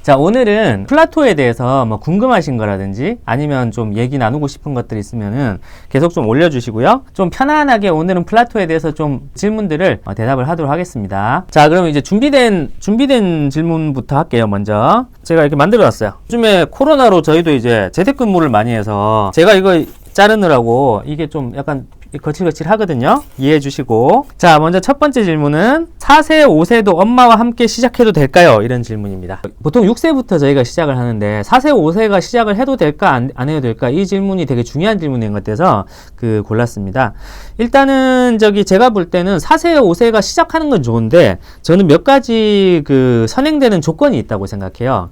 자, 오늘은 플라토에 대해서 뭐 궁금하신 거라든지 아니면 좀 얘기 나누고 싶은 것들이 있으면은 계속 좀 올려주시고요. 좀 편안하게 오늘은 플라토에 대해서 좀 질문들을 대답을 하도록 하겠습니다. 자, 그러면 이제 준비된 질문부터 할게요. 먼저 제가 이렇게 만들어 놨어요. 요즘에 코로나로 저희도 이제 재택근무를 많이 해서 제가 이거 자르느라고 이게 좀 약간 거칠거칠 하거든요. 이해해 주시고. 자, 먼저 첫 번째 질문은 4세, 5세도 엄마와 함께 시작해도 될까요? 이런 질문입니다. 보통 6세부터 저희가 시작을 하는데 4세, 5세가 시작을 해도 될까 안 해도 될까? 이 질문이 되게 중요한 질문인 것 같아서 골랐습니다. 일단은 제가 볼 때는 4세, 5세가 시작하는 건 좋은데 저는 몇 가지 선행되는 조건이 있다고 생각해요.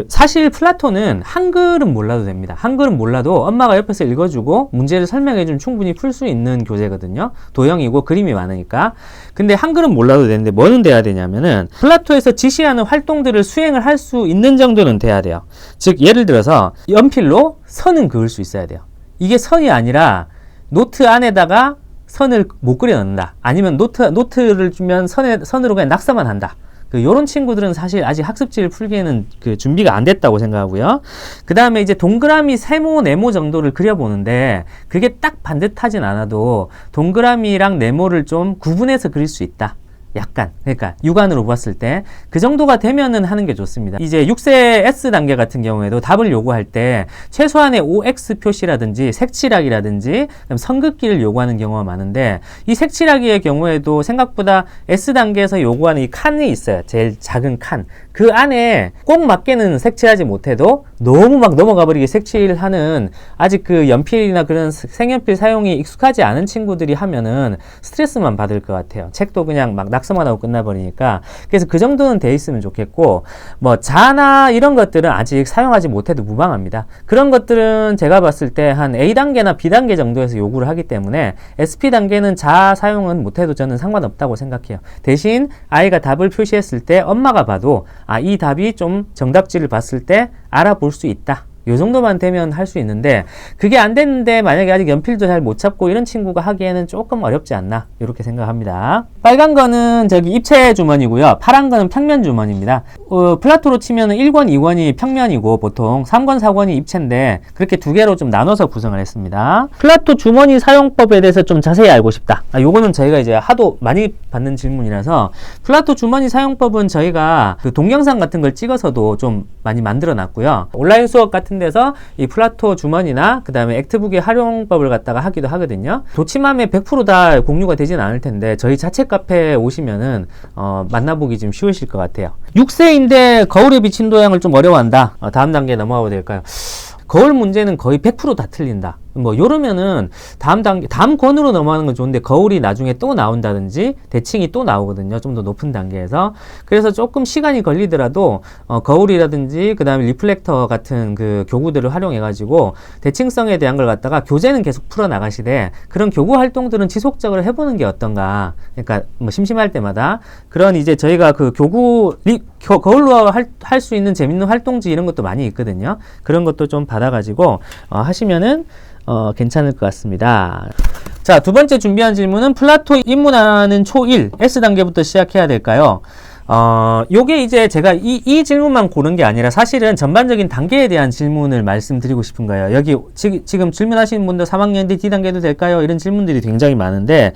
사실 플라토는 한글은 몰라도 됩니다. 한글은 몰라도 엄마가 옆에서 읽어주고 문제를 설명해주면 충분히 풀 수 있는 교재거든요. 도형이고 그림이 많으니까. 근데 한글은 몰라도 되는데 뭐는 돼야 되냐면은 플라토에서 지시하는 활동들을 수행을 할 수 있는 정도는 돼야 돼요. 즉 예를 들어서 연필로 선은 그을 수 있어야 돼요. 이게 선이 아니라 노트 안에다가 선을 못 그려 넣는다. 아니면 노트를 주면 선으로 그냥 낙서만 한다. 요런 친구들은 사실 아직 학습지를 풀기에는 준비가 안 됐다고 생각하고요. 그 다음에 이제 동그라미, 세모, 네모 정도를 그려보는데 그게 딱 반듯하진 않아도 동그라미랑 네모를 좀 구분해서 그릴 수 있다. 약간, 그러니까 육안으로 봤을 때 그 정도가 되면은 하는 게 좋습니다. 이제 6세 S 단계 같은 경우에도 답을 요구할 때 최소한의 OX 표시라든지 색칠하기라든지 선긋기를 요구하는 경우가 많은데 이 색칠하기의 경우에도 생각보다 S 단계에서 요구하는 이 칸이 있어요. 제일 작은 칸. 그 안에 꼭 맞게는 색칠하지 못해도 너무 막 넘어가 버리게 색칠하는 아직 연필이나 그런 색연필 사용이 익숙하지 않은 친구들이 하면은 스트레스만 받을 것 같아요. 책도 그냥 막 낙서만 하고 끝나버리니까. 그래서 그 정도는 돼 있으면 좋겠고, 뭐 자나 이런 것들은 아직 사용하지 못해도 무방합니다. 그런 것들은 제가 봤을 때 한 A단계나 B단계 정도에서 요구를 하기 때문에 SP 단계는 자 사용은 못해도 저는 상관없다고 생각해요. 대신 아이가 답을 표시했을 때 엄마가 봐도 이 답이 좀 정답지를 봤을 때 알아볼 수 있다. 요 정도만 되면 할 수 있는데 그게 안 됐는데 만약에 아직 연필도 잘 못 잡고 이런 친구가 하기에는 조금 어렵지 않나 이렇게 생각합니다. 빨간 거는 입체 주머니고요. 파란 거는 평면 주머니입니다. 플라토로 치면은 1권, 2권이 평면이고 보통 3권, 4권이 입체인데 그렇게 두 개로 좀 나눠서 구성을 했습니다. 플라토 주머니 사용법에 대해서 좀 자세히 알고 싶다. 요거는 저희가 이제 하도 많이 받는 질문이라서 플라토 주머니 사용법은 저희가 동영상 같은 걸 찍어서도 좀 많이 만들어 놨고요. 온라인 수업 같은 데서 이 플라토 주머니나 그 다음에 액트북의 활용법을 갖다가 하기도 하거든요. 도치맘에 100% 다 공유가 되진 않을 텐데 저희 자체 카페에 오시면은 만나보기 좀 쉬우실 것 같아요. 6세인데 거울에 비친 도형을 좀 어려워한다. 다음 단계에 넘어가도 될까요? 거울 문제는 거의 100% 다 틀린다. 뭐 요러면은 다음 권으로 넘어가는 건 좋은데 거울이 나중에 또 나온다든지 대칭이 또 나오거든요. 좀 더 높은 단계에서. 그래서 조금 시간이 걸리더라도 거울이라든지 그 다음에 리플렉터 같은 교구들을 활용해 가지고 대칭성에 대한 걸 갖다가 교재는 계속 풀어 나가시되 그런 교구 활동들은 지속적으로 해보는 게 어떤가. 그러니까 뭐 심심할 때마다 그런 이제 저희가 거울로 할 수 있는 재밌는 활동지 이런 것도 많이 있거든요. 그런 것도 좀 받아가지고 하시면은 괜찮을 것 같습니다. 자, 두 번째 준비한 질문은 플라토 입문하는 초1 S단계부터 시작해야 될까요? 요게 이제 제가 이 질문만 고른 게 아니라 사실은 전반적인 단계에 대한 질문을 말씀드리고 싶은 거예요. 여기 지금 질문하시는 분들 3학년 뒤 D단계도 될까요? 이런 질문들이 굉장히 많은데,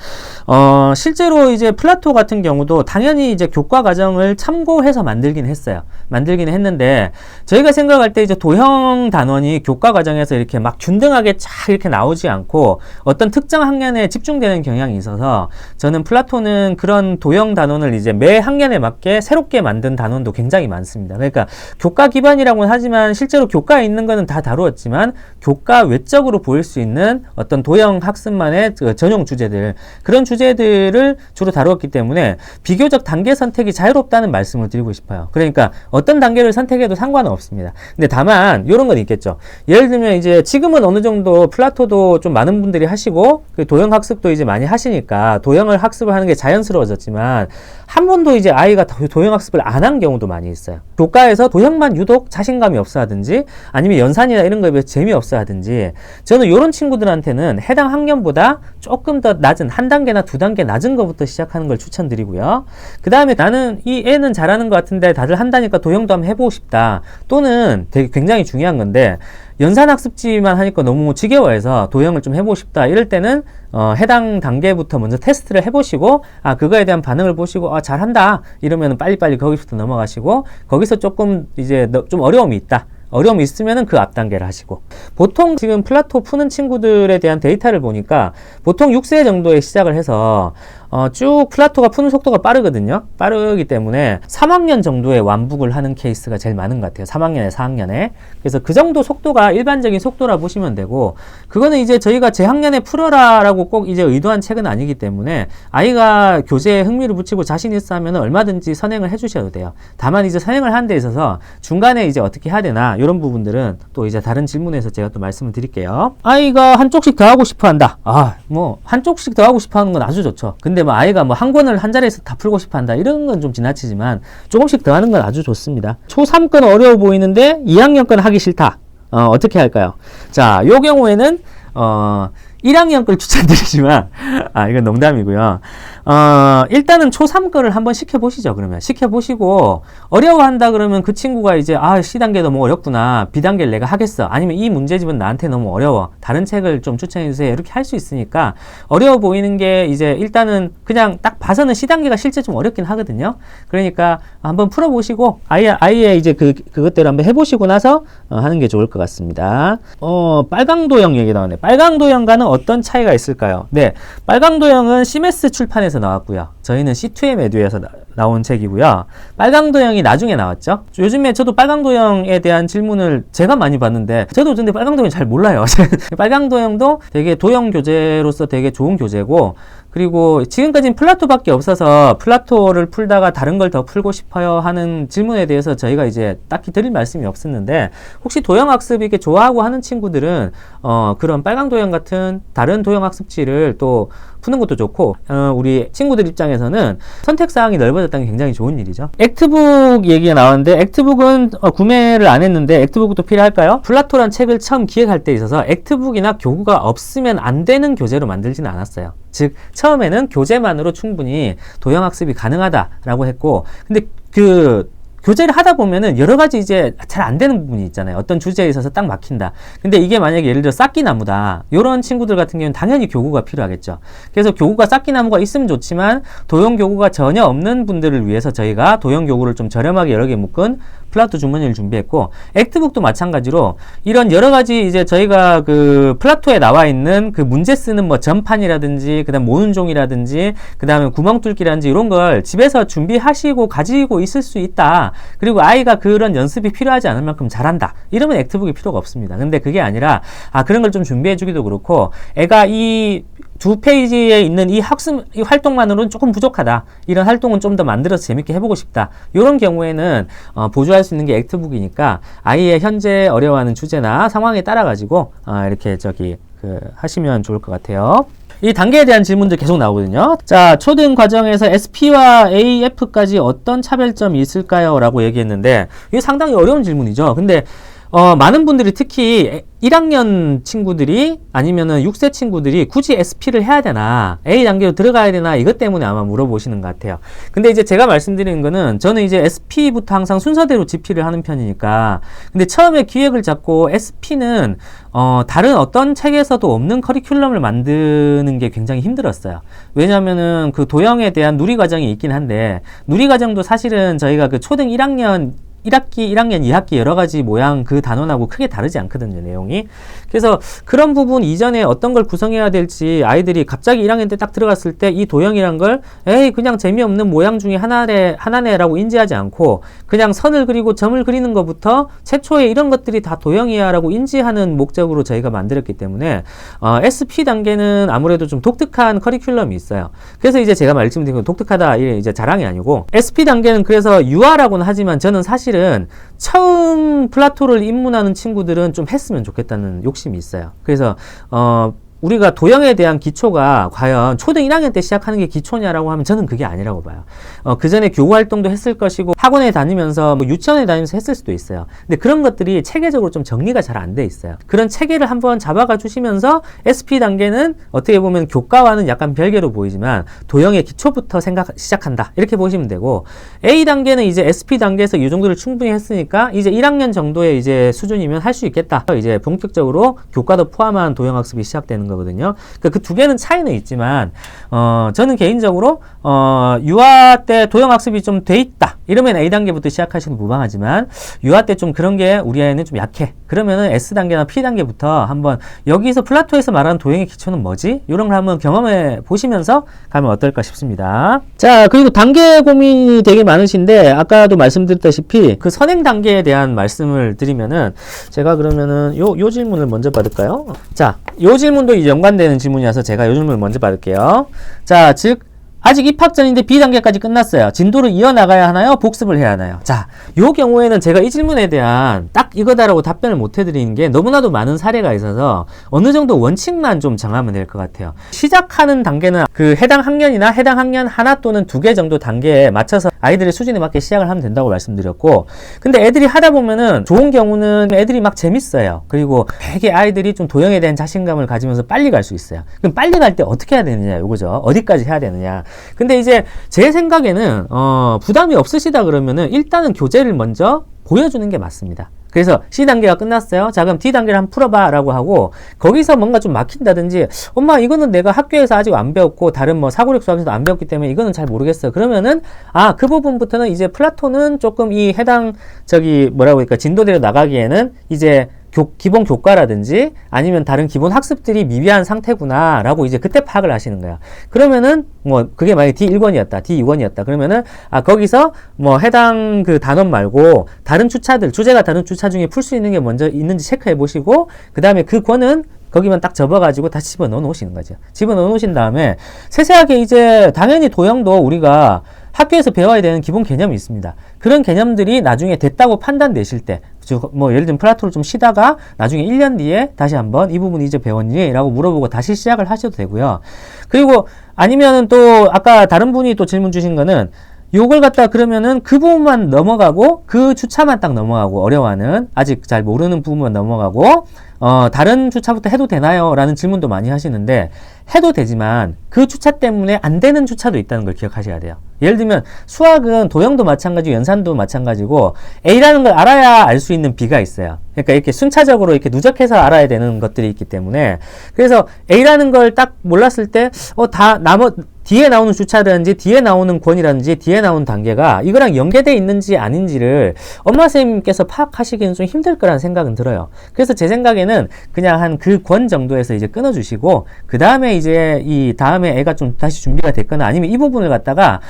실제로 이제 플라토 같은 경우도 당연히 이제 교과 과정을 참고해서 만들긴 했는데, 저희가 생각할 때 이제 도형 단원이 교과 과정에서 이렇게 막 균등하게 쫙 이렇게 나오지 않고 어떤 특정 학년에 집중되는 경향이 있어서 저는 플라토는 그런 도형 단원을 이제 매 학년에 맞게 새롭게 만든 단원도 굉장히 많습니다. 그러니까 교과 기반이라고는 하지만 실제로 교과에 있는 거는 다 다루었지만 교과 외적으로 보일 수 있는 어떤 도형 학습만의 전용 주제들, 그런 주제들을 주로 다루었기 때문에 비교적 단계 선택이 자유롭다는 말씀을 드리고 싶어요. 그러니까 어떤 단계를 선택해도 상관은 없습니다. 근데 다만 이런 건 있겠죠. 예를 들면 이제 지금은 어느 정도 플라토도 좀 많은 분들이 하시고 도형 학습도 이제 많이 하시니까 도형을 학습을 하는 게 자연스러워졌지만 한 번도 이제 아이가 도형학습을 안 한 경우도 많이 있어요. 교과에서 도형만 유독 자신감이 없어 하든지 아니면 연산이나 이런 거에 비해서 재미없어 하든지 저는 이런 친구들한테는 해당 학년보다 조금 더 낮은 한 단계나 두 단계 낮은 것부터 시작하는 걸 추천드리고요. 그 다음에 나는 이 애는 잘하는 것 같은데 다들 한다니까 도형도 한번 해보고 싶다. 또는 되게 굉장히 중요한 건데 연산학습지만 하니까 너무 지겨워해서 도형을 좀 해보고 싶다. 이럴 때는 해당 단계부터 먼저 테스트를 해보시고 그거에 대한 반응을 보시고 잘한다 이러면 빨리빨리 거기부터 넘어가시고 거기서 조금 이제 좀 어려움이 있다. 어려움이 있으면은 그 앞 단계를 하시고 보통 지금 플라토 푸는 친구들에 대한 데이터를 보니까 보통 6세 정도에 시작을 해서 쭉 플라토가 푸는 속도가 빠르거든요. 빠르기 때문에 3학년 정도에 완북을 하는 케이스가 제일 많은 것 같아요. 3학년에 4학년에. 그래서 그 정도 속도가 일반적인 속도라 보시면 되고 그거는 이제 저희가 재학년에 풀어라라고 꼭 이제 의도한 책은 아니기 때문에 아이가 교재에 흥미를 붙이고 자신 있어 하면 얼마든지 선행을 해주셔도 돼요. 다만 이제 선행을 하는 데 있어서 중간에 이제 어떻게 해야 되나 이런 부분들은 또 이제 다른 질문에서 제가 또 말씀을 드릴게요. 아이가 한쪽씩 더 하고 싶어 한다. 뭐 한쪽씩 더 하고 싶어 하는 건 아주 좋죠. 근데 뭐 아이가 뭐 한 권을 한 자리에서 다 풀고 싶어 한다 이런 건 좀 지나치지만 조금씩 더 하는 건 아주 좋습니다. 초3 건 어려워 보이는데 2학년 건 하기 싫다. 어떻게 할까요? 자, 요 경우에는 1학년 걸 추천드리지만 이건 농담이고요. 일단은 초3 거를 한번 시켜보시죠. 그러면 시켜보시고 어려워한다 그러면 그 친구가 이제 C단계 너무 어렵구나. B단계를 내가 하겠어. 아니면 이 문제집은 나한테 너무 어려워. 다른 책을 좀 추천해주세요. 이렇게 할 수 있으니까 어려워 보이는 게 이제 일단은 그냥 딱 봐서는 C단계가 실제 좀 어렵긴 하거든요. 그러니까 한번 풀어보시고 아이의 이제 그것대로 한번 해보시고 나서 하는 게 좋을 것 같습니다. 빨강도형 얘기 나오네. 빨강도형과는 어떤 차이가 있을까요? 네, 빨강도형은 CMS 출판에서 나왔고요. 저희는 C2M 에듀에서 나온 책이고요. 빨강도형이 나중에 나왔죠. 요즘에 저도 빨강도형에 대한 질문을 제가 많이 받는데 저도 근데 빨강도형 잘 몰라요. 빨강도형도 되게 도형 교재로서 되게 좋은 교재고 그리고 지금까지는 플라토밖에 없어서 플라토를 풀다가 다른 걸 더 풀고 싶어요 하는 질문에 대해서 저희가 이제 딱히 드릴 말씀이 없었는데 혹시 도형학습 이렇게 좋아하고 하는 친구들은 그런 빨강도형 같은 다른 도형학습지를 또 푸는 것도 좋고 우리 친구들 입장에서는 선택사항이 넓어졌다는 게 굉장히 좋은 일이죠. 액트북 얘기가 나왔는데 액트북은 구매를 안 했는데 액트북도 필요할까요? 플라토란 책을 처음 기획할 때 있어서 액트북이나 교구가 없으면 안 되는 교재로 만들지는 않았어요. 즉 처음에는 교재만으로 충분히 도형학습이 가능하다라고 했고 근데 교재를 하다 보면은 여러 가지 이제 잘 안 되는 부분이 있잖아요. 어떤 주제에 있어서 딱 막힌다. 근데 이게 만약에 예를 들어 쌓기나무다. 이런 친구들 같은 경우는 당연히 교구가 필요하겠죠. 그래서 교구가 쌓기나무가 있으면 좋지만 도형 교구가 전혀 없는 분들을 위해서 저희가 도형 교구를 좀 저렴하게 여러 개 묶은 플라토 주머니를 준비했고 액트북도 마찬가지로 이런 여러 가지 이제 저희가 그 플라토에 나와 있는 그 문제 쓰는 뭐 전판이라든지 그다음 모는 종이라든지 그다음에 구멍 뚫기라든지 이런 걸 집에서 준비하시고 가지고 있을 수 있다. 그리고 아이가 그런 연습이 필요하지 않을 만큼 잘한다. 이러면 액트북이 필요가 없습니다. 근데 그게 아니라 그런 걸 좀 준비해 주기도 그렇고 애가 이 두 페이지에 있는 이 활동만으로는 조금 부족하다. 이런 활동은 좀 더 만들어서 재밌게 해보고 싶다. 이런 경우에는 보조할 수 있는 게 액트북이니까 아이의 현재 어려워하는 주제나 상황에 따라 가지고 이렇게 하시면 좋을 것 같아요. 이 단계에 대한 질문들 계속 나오거든요. 자, 초등 과정에서 SP와 AF까지 어떤 차별점이 있을까요? 라고 얘기했는데 이게 상당히 어려운 질문이죠. 근데 많은 분들이 특히 1학년 친구들이 아니면은 6세 친구들이 굳이 SP를 해야 되나 A 단계로 들어가야 되나 이것 때문에 아마 물어보시는 것 같아요. 근데 이제 제가 말씀드리는 거는 저는 이제 SP부터 항상 순서대로 집필을 하는 편이니까 근데 처음에 기획을 잡고 SP는 다른 어떤 책에서도 없는 커리큘럼을 만드는 게 굉장히 힘들었어요. 왜냐면은 그 도형에 대한 누리과정이 있긴 한데 누리과정도 사실은 저희가 그 초등 1학년 1학기, 1학년, 2학기 여러 가지 모양 그 단원하고 크게 다르지 않거든요, 내용이. 그래서 그런 부분 이전에 어떤 걸 구성해야 될지 아이들이 갑자기 1학년 때 딱 들어갔을 때 이 도형이란 걸 그냥 재미없는 모양 중에 하나네라고 인지하지 않고 그냥 선을 그리고 점을 그리는 것부터 최초에 이런 것들이 다 도형이야 라고 인지하는 목적으로 저희가 만들었기 때문에 SP 단계는 아무래도 좀 독특한 커리큘럼이 있어요. 그래서 이제 제가 말씀드린 건 독특하다 이제 자랑이 아니고 SP 단계는 그래서 유아라고는 하지만 저는 사실은 처음 플라토를 입문하는 친구들은 좀 했으면 좋겠다는 욕심이 있어요. 그래서 우리가 도형에 대한 기초가 과연 초등 1학년 때 시작하는 게 기초냐라고 하면 저는 그게 아니라고 봐요. 그 전에 교구 활동도 했을 것이고 학원에 다니면서 뭐 유치원에 다니면서 했을 수도 있어요. 근데 그런 것들이 체계적으로 좀 정리가 잘 안 돼 있어요. 그런 체계를 한번 잡아가 주시면서 SP 단계는 어떻게 보면 교과와는 약간 별개로 보이지만 도형의 기초부터 시작한다. 이렇게 보시면 되고, A 단계는 이제 SP 단계에서 이 정도를 충분히 했으니까 이제 1학년 정도의 이제 수준이면 할 수 있겠다. 이제 본격적으로 교과도 포함한 도형 학습이 시작되는 거거든요. 그러니까 그 두 개는 차이는 있지만, 저는 개인적으로, 유아 때 도형 학습이 좀 돼 있다. 이러면 A 단계부터 시작하시는 무방하지만, 유아 때 좀 그런 게 우리 아이는 좀 약해. 그러면은 S 단계나 P 단계부터 한번 여기서 플라토에서 말하는 도형의 기초는 뭐지? 이런 걸 한번 경험해 보시면서 가면 어떨까 싶습니다. 자, 그리고 단계 고민이 되게 많으신데, 아까도 말씀드렸다시피 그 선행 단계에 대한 말씀을 드리면은, 제가 그러면은 요 질문을 먼저 받을까요? 자, 요 질문도 이제 연관되는 질문이라서 제가 요 질문을 먼저 받을게요. 자, 즉, 아직 입학 전인데 B단계까지 끝났어요. 진도를 이어나가야 하나요? 복습을 해야 하나요? 자, 요 경우에는 제가 이 질문에 대한 딱 이거다라고 답변을 못 해드리는 게 너무나도 많은 사례가 있어서 어느 정도 원칙만 좀 정하면 될 것 같아요. 시작하는 단계는 그 해당 학년이나 해당 학년 하나 또는 두 개 정도 단계에 맞춰서 아이들의 수준에 맞게 시작을 하면 된다고 말씀드렸고, 근데 애들이 하다 보면은 좋은 경우는 애들이 막 재밌어요. 그리고 되게 아이들이 좀 도형에 대한 자신감을 가지면서 빨리 갈 수 있어요. 그럼 빨리 갈 때 어떻게 해야 되느냐, 요거죠. 어디까지 해야 되느냐. 근데 이제 제 생각에는 부담이 없으시다 그러면은 일단은 교재를 먼저 보여주는 게 맞습니다. 그래서 C단계가 끝났어요. 자, 그럼 D단계를 한번 풀어봐 라고 하고, 거기서 뭔가 좀 막힌다든지, 엄마 이거는 내가 학교에서 아직 안 배웠고 다른 뭐 사고력 수학에서도 안 배웠기 때문에 이거는 잘 모르겠어. 그러면은 그 부분부터는 이제 플라톤은 조금 이 해당 뭐라고 할까, 진도대로 나가기에는 이제 기본 교과라든지 아니면 다른 기본 학습들이 미비한 상태구나 라고 이제 그때 파악을 하시는 거야. 그러면은 뭐 그게 만약에 D1권이었다, D2권이었다 그러면은 거기서 뭐 해당 그 단원 말고 다른 주차들, 주제가 다른 주차 중에 풀 수 있는 게 먼저 있는지 체크해 보시고, 그 다음에 그 권은 거기만 딱 접어가지고 다시 집어넣어 놓으시는 거죠. 집어넣어 놓으신 다음에 세세하게 이제 당연히 도형도 우리가 학교에서 배워야 되는 기본 개념이 있습니다. 그런 개념들이 나중에 됐다고 판단되실 때, 뭐 예를 들면 플라토를 좀 쉬다가 나중에 1년 뒤에 다시 한번 이 부분 이제 배웠니? 라고 물어보고 다시 시작을 하셔도 되고요. 그리고 아니면은 또 아까 다른 분이 또 질문 주신 거는 요걸 갖다 그러면은 그 부분만 넘어가고 그 주차만 딱 넘어가고, 어려워하는 아직 잘 모르는 부분만 넘어가고 다른 주차부터 해도 되나요? 라는 질문도 많이 하시는데, 해도 되지만 그 주차 때문에 안 되는 주차도 있다는 걸 기억하셔야 돼요. 예를 들면 수학은 도형도 마찬가지고 연산도 마찬가지고 A라는 걸 알아야 알 수 있는 B가 있어요. 그러니까 이렇게 순차적으로 이렇게 누적해서 알아야 되는 것들이 있기 때문에, 그래서 A라는 걸 딱 몰랐을 때 뒤에 나오는 주차라든지 뒤에 나오는 권이라든지 뒤에 나오는 단계가 이거랑 연계되어 있는지 아닌지를 엄마 선생님께서 파악하시기는 좀 힘들 거라는 생각은 들어요. 그래서 제 생각에는 그냥 한 그 권 정도에서 이제 끊어주시고, 그 다음에 이제 이 다음에 애가 좀 다시 준비가 됐거나 아니면 이 부분을 갖다가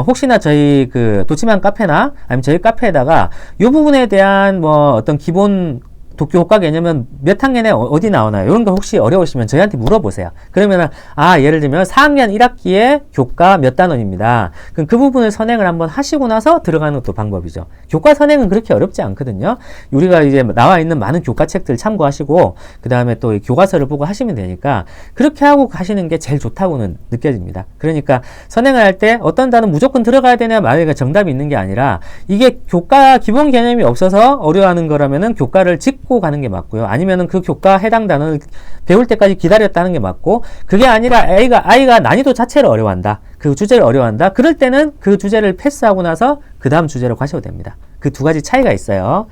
혹시나 저희 그 도치만 카페나 아니면 저희 카페에다가 이 부분에 대한 뭐 어떤 기본 도쿄 효과 개념은 몇 학년에 어디 나오나요? 이런 거 혹시 어려우시면 저희한테 물어보세요. 그러면은 예를 들면 4학년 1학기에 교과 몇 단원입니다. 그럼 그 부분을 선행을 한번 하시고 나서 들어가는 것도 방법이죠. 교과 선행은 그렇게 어렵지 않거든요. 우리가 이제 나와 있는 많은 교과책들 참고하시고 그 다음에 또 이 교과서를 보고 하시면 되니까 그렇게 하고 가시는 게 제일 좋다고는 느껴집니다. 그러니까 선행을 할 때 어떤 단원 무조건 들어가야 되냐 말이가 정답이 있는 게 아니라, 이게 교과 기본 개념이 없어서 어려워하는 거라면은 교과를 짚고 가는 게 맞고요. 아니면은 그 교과 해당 단어를 배울 때까지 기다렸다는 게 맞고, 그게 아니라 아이가 난이도 자체를 어려워한다, 그 주제를 어려워한다, 그럴 때는 그 주제를 패스하고 나서 그 다음 주제로 가셔도 됩니다. 그 두 가지 차이가 있어요.